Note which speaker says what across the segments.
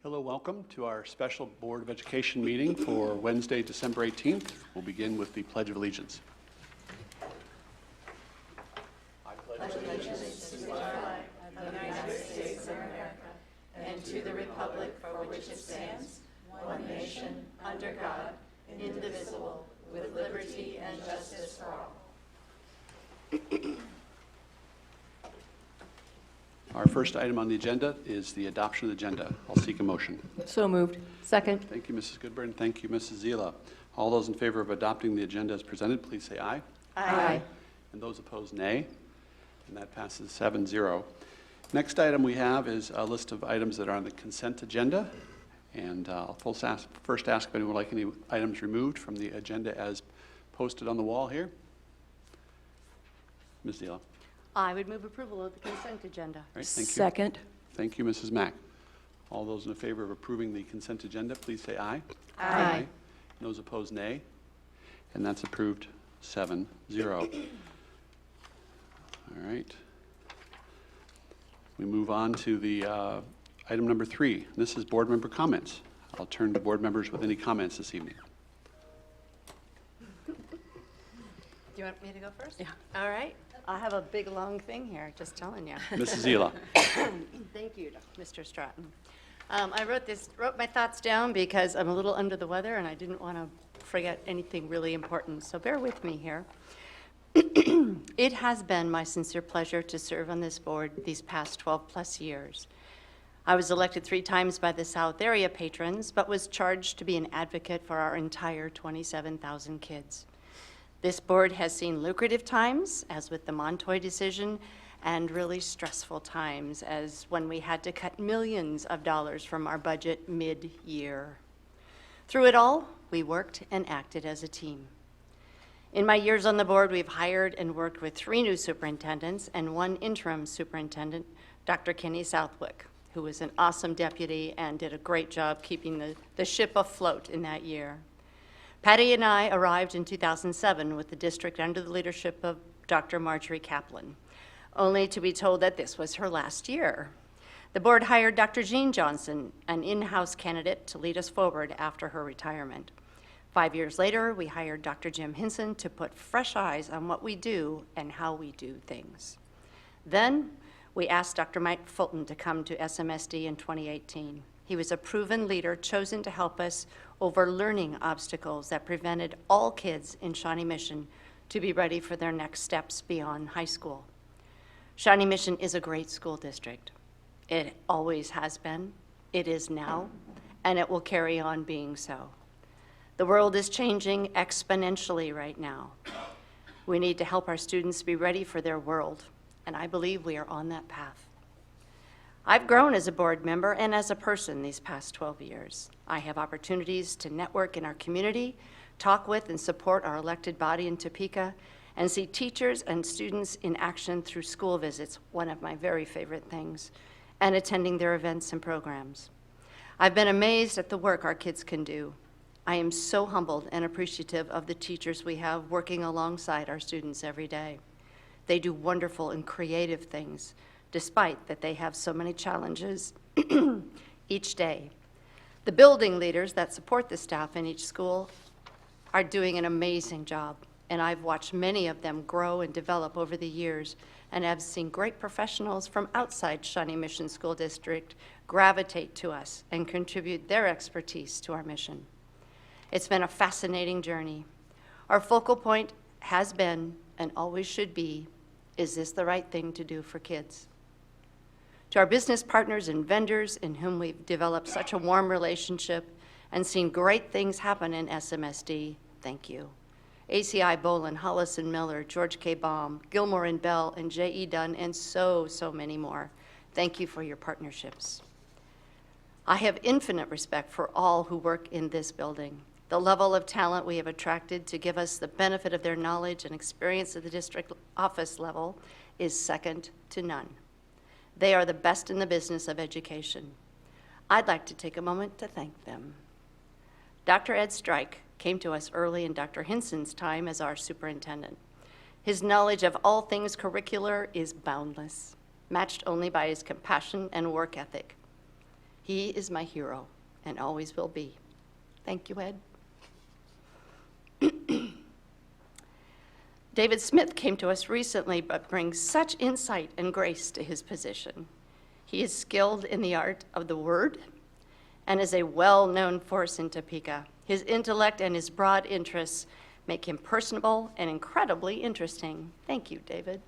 Speaker 1: Hello, welcome to our special Board of Education meeting for Wednesday, December 18th. We'll begin with the Pledge of Allegiance. I pledge allegiance to the flag of the United States of America and to the republic for which it stands, one nation, under God, indivisible, with liberty and justice for all. Our first item on the agenda is the adoption of the agenda. I'll seek a motion.
Speaker 2: So moved. Second.
Speaker 1: Thank you, Mrs. Goodburn. Thank you, Mrs. Zila. All those in favor of adopting the agenda as presented, please say aye.
Speaker 2: Aye.
Speaker 1: And those opposed, nay. And that passes 7-0. Next item we have is a list of items that are on the consent agenda. And I'll first ask if anyone would like any items removed from the agenda as posted on the wall here. Ms. Zila.
Speaker 3: I would move approval of the consent agenda.
Speaker 1: All right, thank you.
Speaker 2: Second.
Speaker 1: Thank you, Mrs. Mack. All those in favor of approving the consent agenda, please say aye.
Speaker 2: Aye.
Speaker 1: And those opposed, nay. And that's approved 7-0. All right. We move on to the item number 3. This is board member comments. I'll turn to board members with any comments this evening.
Speaker 3: Do you want me to go first?
Speaker 2: Yeah.
Speaker 3: All right. I have a big, long thing here, just telling you.
Speaker 1: Mrs. Zila.
Speaker 3: Thank you, Mr. Stratton. I wrote my thoughts down because I'm a little under the weather and I didn't want to forget anything really important, so bear with me here. It has been my sincere pleasure to serve on this board these past 12 plus years. I was elected 3 times by the South area patrons, but was charged to be an advocate for our entire 27,000 kids. This board has seen lucrative times, as with the Montoy decision, and really stressful times, as when we had to cut millions of dollars from our budget mid-year. Through it all, we worked and acted as a team. In my years on the board, we've hired and worked with 3 new superintendents and 1 interim superintendent, Dr. Kenny Southwick, who was an awesome deputy and did a great job keeping the ship afloat in that year. Patty and I arrived in 2007 with the district under the leadership of Dr. Marjorie Kaplan, only to be told that this was her last year. The board hired Dr. Jean Johnson, an in-house candidate, to lead us forward after her retirement. 5 years later, we hired Dr. Jim Hinson to put fresh eyes on what we do and how we do things. Then, we asked Dr. Mike Fulton to come to SMSD in 2018. He was a proven leader chosen to help us over learning obstacles that prevented all kids in Shawnee Mission to be ready for their next steps beyond high school. Shawnee Mission is a great school district. It always has been, it is now, and it will carry on being so. The world is changing exponentially right now. We need to help our students be ready for their world, and I believe we are on that path. I've grown as a board member and as a person these past 12 years. I have opportunities to network in our community, talk with and support our elected body in Topeka, and see teachers and students in action through school visits, one of my very favorite things, and attending their events and programs. I've been amazed at the work our kids can do. I am so humbled and appreciative of the teachers we have working alongside our students every day. They do wonderful and creative things, despite that they have so many challenges each day. The building leaders that support the staff in each school are doing an amazing job, and I've watched many of them grow and develop over the years, and have seen great professionals from outside Shawnee Mission School District gravitate to us and contribute their expertise to our mission. It's been a fascinating journey. Our focal point has been, and always should be, is this the right thing to do for kids? To our business partners and vendors in whom we've developed such a warm relationship and seen great things happen in SMSD, thank you. ACI Bolin, Hollis and Miller, George K. Baum, Gilmore and Bell, and J.E. Dunn, and so many more. Thank you for your partnerships. I have infinite respect for all who work in this building. The level of talent we have attracted to give us the benefit of their knowledge and experience at the district office level is second to none. They are the best in the business of education. I'd like to take a moment to thank them. Dr. Ed Strike came to us early in Dr. Hinson's time as our superintendent. His knowledge of all things curricular is boundless, matched only by his compassion and work ethic. He is my hero and always will be. Thank you, Ed. David Smith came to us recently, but brings such insight and grace to his position. He is skilled in the art of the word and is a well-known force in Topeka. His intellect and his broad interests make him personable and incredibly interesting. Thank you, David.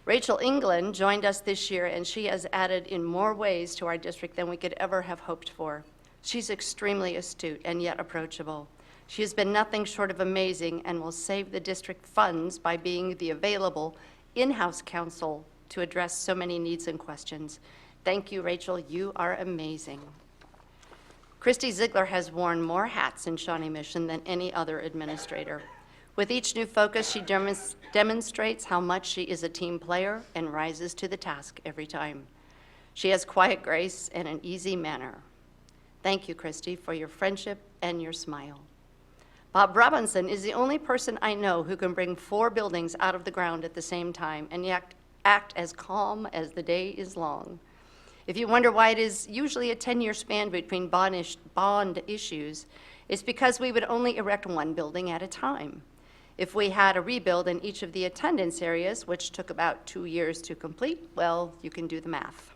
Speaker 3: Rachel England joined us this year, and she has added in more ways to our district than we could ever have hoped for. She's extremely astute and yet approachable. She has been nothing short of amazing and will save the district funds by being the available in-house counsel to address so many needs and questions. Thank you, Rachel. You are amazing. Christy Ziegler has worn more hats in Shawnee Mission than any other administrator. With each new focus, she demonstrates how much she is a team player and rises to the task every time. She has quiet grace and an easy manner. Thank you, Christy, for your friendship and your smile. Bob Robinson is the only person I know who can bring 4 buildings out of the ground at the same time and yet act as calm as the day is long. If you wonder why it is usually a 10-year span between bond issues, it's because we would only erect 1 building at a time. If we had a rebuild in each of the attendance areas, which took about 2 years to complete, well, you can do the math.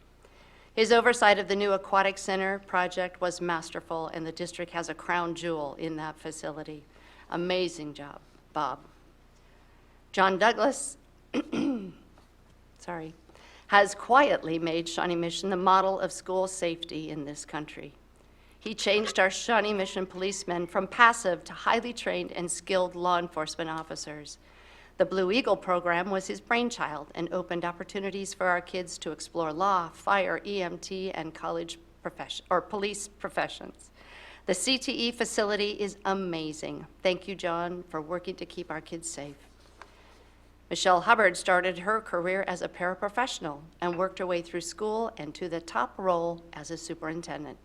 Speaker 3: His oversight of the new aquatic center project was masterful, and the district has a crown jewel in that facility. Amazing job, Bob. John Douglas, has quietly made Shawnee Mission the model of school safety in this country. He changed our Shawnee Mission policemen from passive to highly trained and skilled law enforcement officers. The Blue Eagle program was his brainchild and opened opportunities for our kids to explore law, fire, EMT, and police professions. The CTE facility is amazing. Thank you, John, for working to keep our kids safe. Michelle Hubbard started her career as a paraprofessional and worked her way through school and to the top role as a superintendent.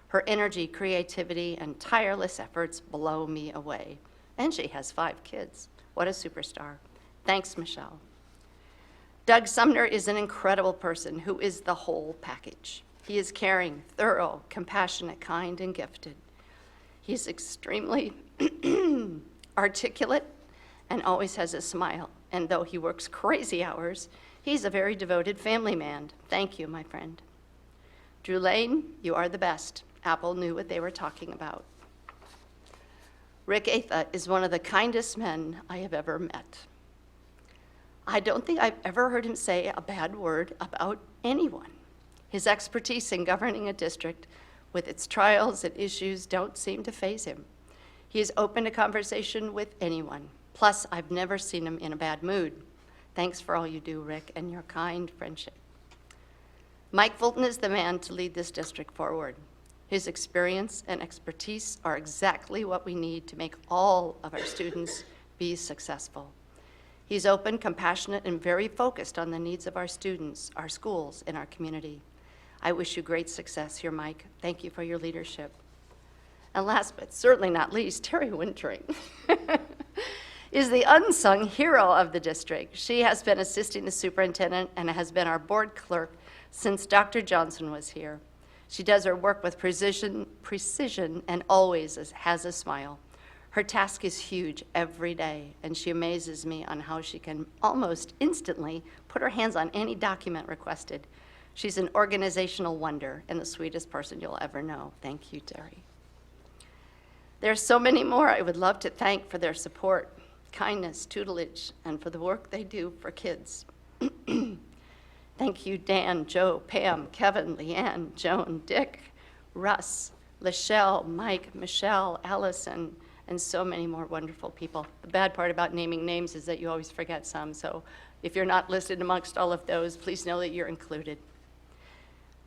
Speaker 3: Her energy, creativity, and tireless efforts blow me away. And she has 5 kids. What a superstar. Thanks, Michelle. Doug Sumner is an incredible person who is the whole package. He is caring, thorough, compassionate, kind, and gifted. He's extremely articulate and always has a smile. And though he works crazy hours, he's a very devoted family man. Thank you, my friend. Drew Lane, you are the best. Apple knew what they were talking about. Rick Atha is one of the kindest men I have ever met. I don't think I've ever heard him say a bad word about anyone. His expertise in governing a district with its trials and issues don't seem to faze him. He is open to conversation with anyone. Plus, I've never seen him in a bad mood. Thanks for all you do, Rick, and your kind friendship. Mike Fulton is the man to lead this district forward. His experience and expertise are exactly what we need to make all of our students be successful. He's open, compassionate, and very focused on the needs of our students, our schools, and our community. I wish you great success here, Mike. Thank you for your leadership. And last but certainly not least, Terry Wintering is the unsung hero of the district. She has been assisting the superintendent and has been our board clerk since Dr. Johnson was here. She does her work with precision, and always has a smile. Her task is huge every day, and she amazes me on how she can almost instantly put her hands on any document requested. She's an organizational wonder and the sweetest person you'll ever know. Thank you, Terry. There are so many more I would love to thank for their support, kindness, tutelage, and for the work they do for kids. Thank you, Dan, Joe, Pam, Kevin, Leanne, Joan, Dick, Russ, Lachelle, Mike, Michelle, Allison, and so many more wonderful people. The bad part about naming names is that you always forget some, so if you're not listed amongst all of those, please know that you're included.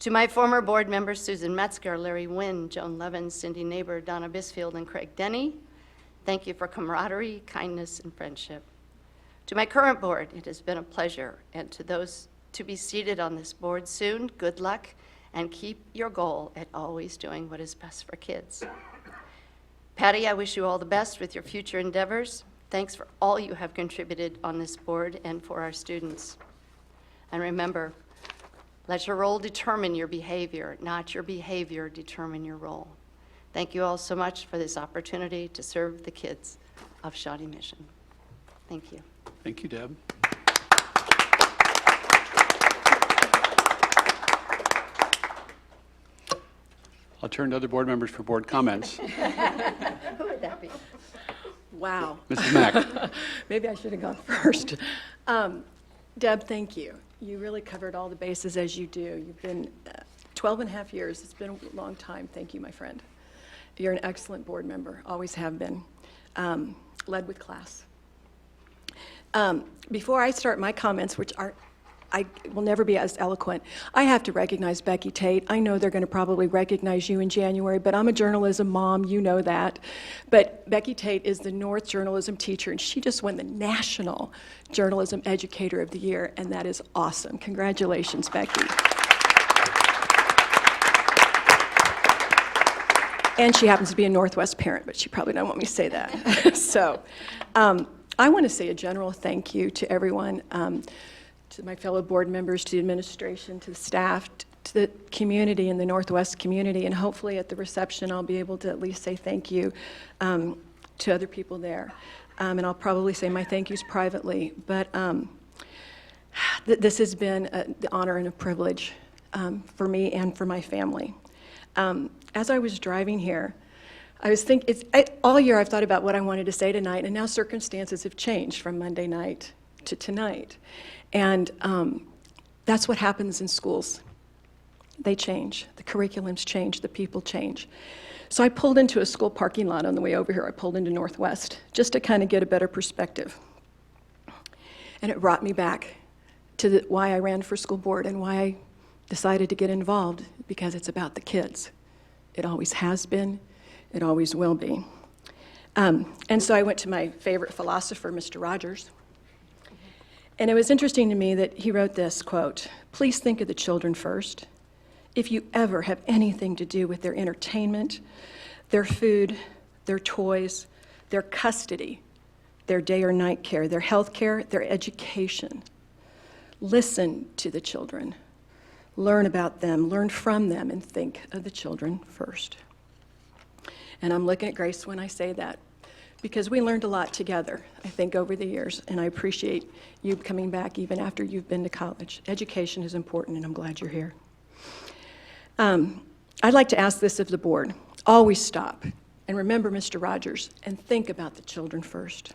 Speaker 3: To my former board members, Susan Metzger, Larry Wynn, Joan Levin, Cindy Neighbor, Donna Bisfield, and Craig Denny, thank you for camaraderie, kindness, and friendship. To my current board, it has been a pleasure, and to those to be seated on this board soon, good luck, and keep your goal at always doing what is best for kids. Patty, I wish you all the best with your future endeavors. Thanks for all you have contributed on this board and for our students. And remember, Let your role determine your behavior, not your behavior determine your role. Thank you all so much for this opportunity to serve the kids of Shawnee Mission. Thank you.
Speaker 1: Thank you, Deb. I'll turn to other board members for board comments.
Speaker 3: Who would that be?
Speaker 4: Wow.
Speaker 1: Mrs. Mack.
Speaker 4: Maybe I should have gone first. Deb, thank you. You really covered all the bases as you do. You've been 12 and a half years. It's been a long time. Thank you, my friend. You're an excellent board member, always have been. Led with class. Before I start my comments, which I will never be as eloquent, I have to recognize Becky Tate. I know they're going to probably recognize you in January, but I'm a journalism mom, you know that. But Becky Tate is the North Journalism teacher, and she just won the National Journalism Educator of the Year, and that is awesome. Congratulations, Becky. And she happens to be a Northwest parent, but she probably don't want me to say that. So I want to say a general thank you to everyone, to my fellow board members, to the administration, to the staff, to the community in the Northwest community, and hopefully at the reception I'll be able to at least say thank you to other people there. And I'll probably say my thank yous privately, but this has been the honor and a privilege for me and for my family. As I was driving here, I was thinking, all year I've thought about what I wanted to say tonight, and now circumstances have changed from Monday night to tonight. And that's what happens in schools. They change. The curriculums change. The people change. So I pulled into a school parking lot on the way over here. I pulled into Northwest just to kind of get a better perspective. And it brought me back to why I ran for school board and why I decided to get involved, because it's about the kids. It always has been. It always will be. And so I went to my favorite philosopher, Mr. Rogers. And it was interesting to me that he wrote this, quote, "Please think of the children first. If you ever have anything to do with their entertainment, their food, their toys, their custody, their day or night care, their health care, their education, listen to the children. Learn about them, learn from them, and think of the children first." And I'm looking at Grace when I say that, because we learned a lot together, I think, over the years, and I appreciate you coming back even after you've been to college. Education is important, and I'm glad you're here. I'd like to ask this of the board. Always stop and remember Mr. Rogers and think about the children first.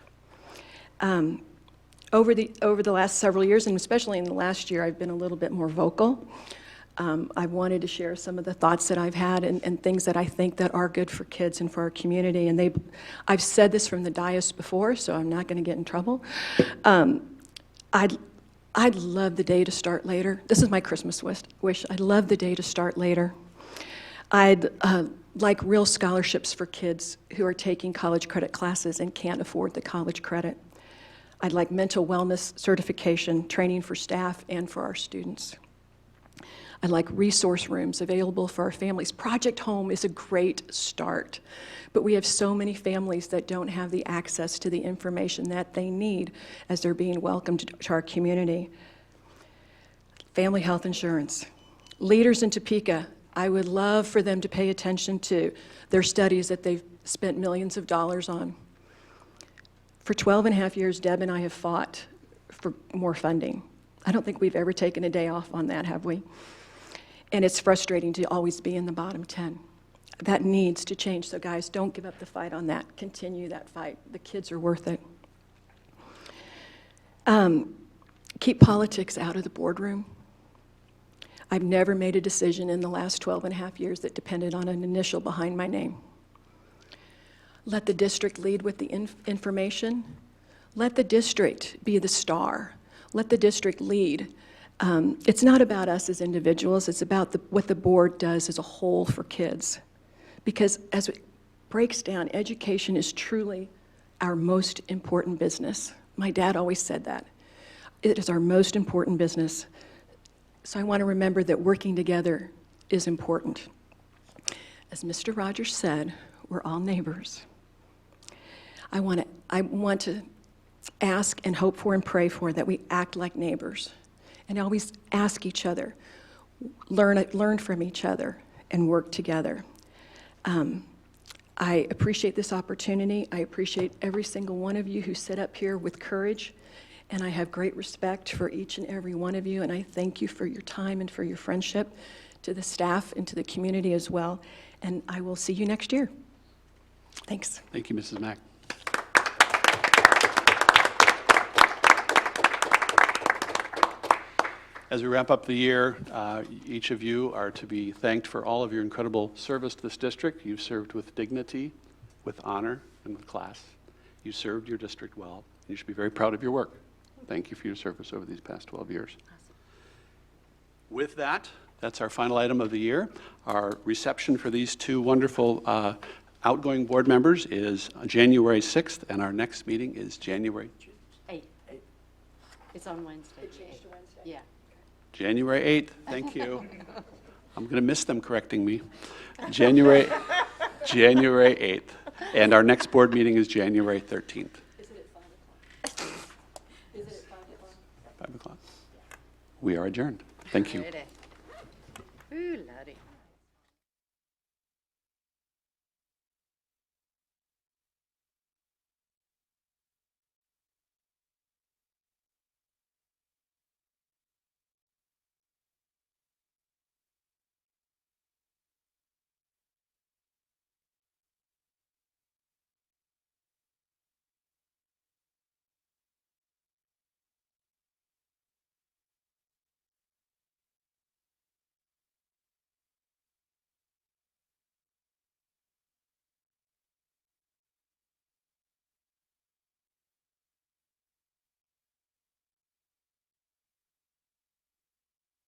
Speaker 4: Over the last several years, and especially in the last year, I've been a little bit more vocal. I've wanted to share some of the thoughts that I've had and things that I think that are good for kids and for our community. And I've said this from the dais before, so I'm not going to get in trouble. I'd love the day to start later. This is my Christmas wish. I'd love the day to start later. I'd like real scholarships for kids who are taking college credit classes and can't afford the college credit. I'd like mental wellness certification, training for staff and for our students. I'd like resource rooms available for our families. Project Home is a great start, but we have so many families that don't have the access to the information that they need as they're being welcomed to our community. Family health insurance. Leaders in Topeka, I would love for them to pay attention to their studies that they've spent millions of dollars on. For 12 and a half years, Deb and I have fought for more funding. I don't think we've ever taken a day off on that, have we? And it's frustrating to always be in the bottom 10. That needs to change. So guys, don't give up the fight on that. Continue that fight. The kids are worth it. Keep politics out of the boardroom. I've never made a decision in the last 12 and a half years that depended on an initial behind my name. Let the district lead with the information. Let the district be the star. Let the district lead. It's not about us as individuals, it's about what the board does as a whole for kids. Because as it breaks down, education is truly our most important business. My dad always said that. It is our most important business. So I want to remember that working together is important. As Mr. Rogers said, we're all neighbors. I want to ask and hope for and pray for that we act like neighbors and always ask each other, learn from each other and work together. I appreciate this opportunity. I appreciate every single one of you who sit up here with courage, and I have great respect for each and every one of you, and I thank you for your time and for your friendship, to the staff and to the community as well, and I will see you next year. Thanks.
Speaker 1: Thank you, Mrs. Mack. As we wrap up the year, each of you are to be thanked for all of your incredible service to this district. You've served with dignity, with honor, and with class. You served your district well. You should be very proud of your work. Thank you for your service over these past 12 years. With that, that's our final item of the year. Our reception for these two wonderful outgoing board members is January 6th, and our next meeting is January
Speaker 3: 8. It's on Wednesday. It changed to Wednesday? Yeah.
Speaker 1: January 8th. Thank you. I'm going to miss them correcting me. January 8th. And our next board meeting is January 13th.
Speaker 4: Is it at 5 o'clock? Is it at 5 o'clock?
Speaker 1: 5 o'clock. We are adjourned. Thank you.
Speaker 3: Ooh, lordy.